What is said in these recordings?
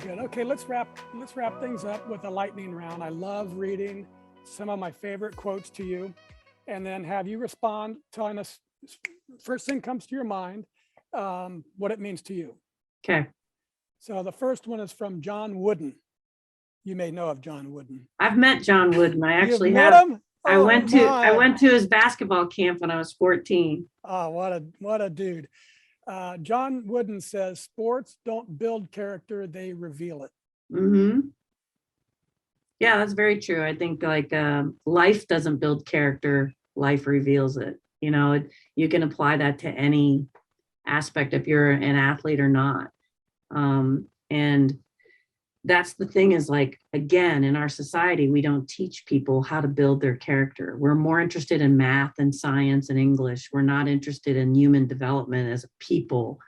good. Okay, let's wrap things up with a lightning round. I love reading some of my favorite quotes to you, and then have you respond, telling us first thing comes to your mind, what it means to you. Okay. So the first one is from John Wooden. You may know of John Wooden. I've met John Wooden. I actually You've met have. him? I Oh, went to his basketball camp when I was 14. Oh, what a dude. John Wooden says, sports don't build character, they reveal it. Mm-hmm. Yeah, that's very true. I think life doesn't build character, life reveals it. You know, you can apply that to any aspect if you're an athlete or not. And that's the thing is, like, again, in our society, we don't teach people how to build their character. We're more interested in math and science and English. We're not interested in human development as a people.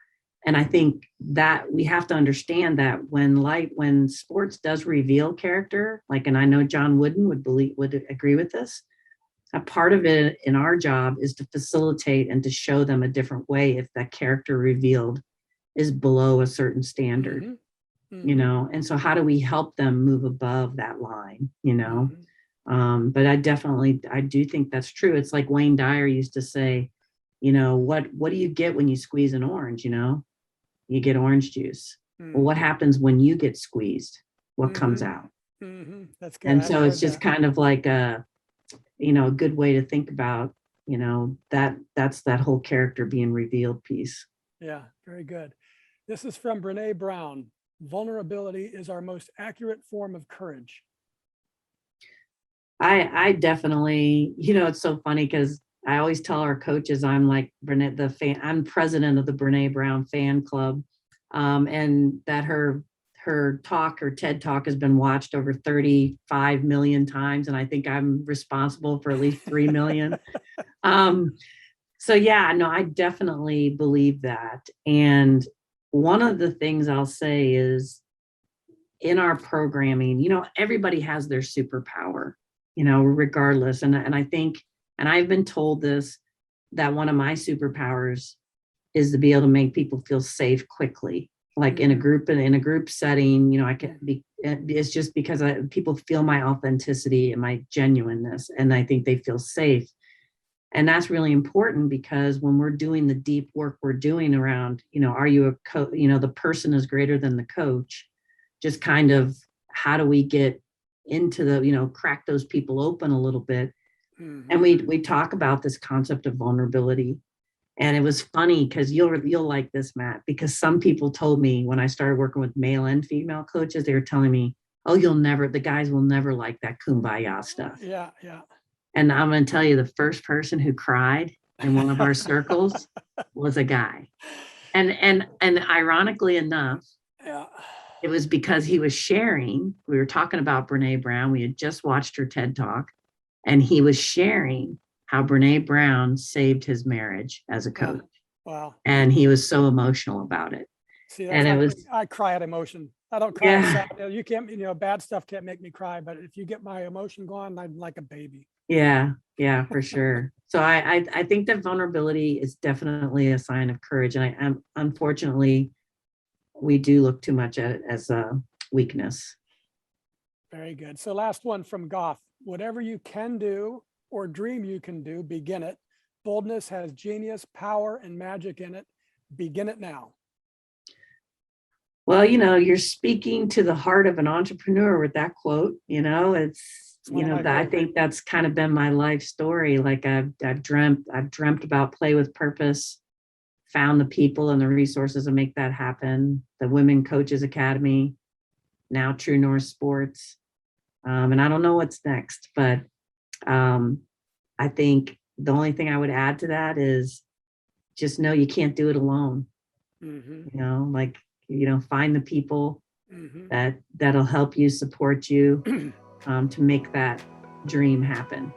And I think that we have to understand that when sports does reveal character, like, and I know John Wooden would agree with this, a part of it in our job is to facilitate and to show them a different way if that character revealed is below a certain standard. Mm-hmm. Mm-hmm. You know, and so how do we help them move above that line, you know? Mm-hmm. But I do think that's true. It's like Wayne Dyer used to say, you know, what do you get when you squeeze an orange? You know, you get orange juice. Mm-hmm. Well, what happens when you get squeezed? What Mm-hmm. comes out? Mm-hmm. That's good. And so it's just kind of like a good way to think about, you know, that's that whole character being revealed piece. Yeah, very good. This is from Brene Brown. Vulnerability is our most accurate form of courage. I definitely, you know, it's so funny because I always tell our coaches I'm like I'm president of the Brene Brown fan club, and that her TED talk has been watched over 35 million times, and I think I'm responsible for at least 3 million. So yeah, no, I definitely believe that. And one of the things I'll say is, in our programming, you know, everybody has their superpower, you know, regardless. And I think, and I've been told this, that one of my superpowers is to be able to make people feel safe quickly, like in a group setting. You know, it's just because people feel my authenticity and my genuineness, and I think they feel safe. And that's really important, because when we're doing the deep work we're doing around, you know, are you a coach? You know, the person is greater than the coach. Just kind of, how do we get into the, you know, crack those people open a little bit? Mm-hmm. And we talk about this concept of vulnerability. And it was funny because you'll like this, Matt, because some people told me when I started working with male and female coaches, they were telling me, oh, the guys will never like that kumbaya stuff. Yeah, yeah. And I'm going to tell you, the first person who cried in one of our circles was a guy. And ironically enough, yeah, it was because he was sharing. We were talking about Brene Brown. We had just watched her TED talk, and he was sharing how Brene Brown saved his marriage as a coach. Wow. And he was so emotional about it. See, I cry at emotion. I don't cry at sad. You can't, you know, bad stuff can't make me cry, but if you get my emotion going, I'm like a baby. Yeah, for sure. So I think that vulnerability is definitely a sign of courage. And unfortunately, we do look too much at it as a weakness. Very good. So last one from Goethe. Whatever you can do or dream you can do, begin it. Boldness has genius, power, and magic in it. Begin it now. Well, you know, you're speaking to the heart of an entrepreneur with that quote. You know, I think that's kind of been my life story. Like I've dreamt about play with purpose, found the people and the resources to make that happen. The Women Coaches Academy, now True North Sports. And I don't know what's next, but I think the only thing I would add to that is just know you can't do it alone. Mm-hmm. You know, like, you know, find the people that'll help you, support you, to make that dream happen.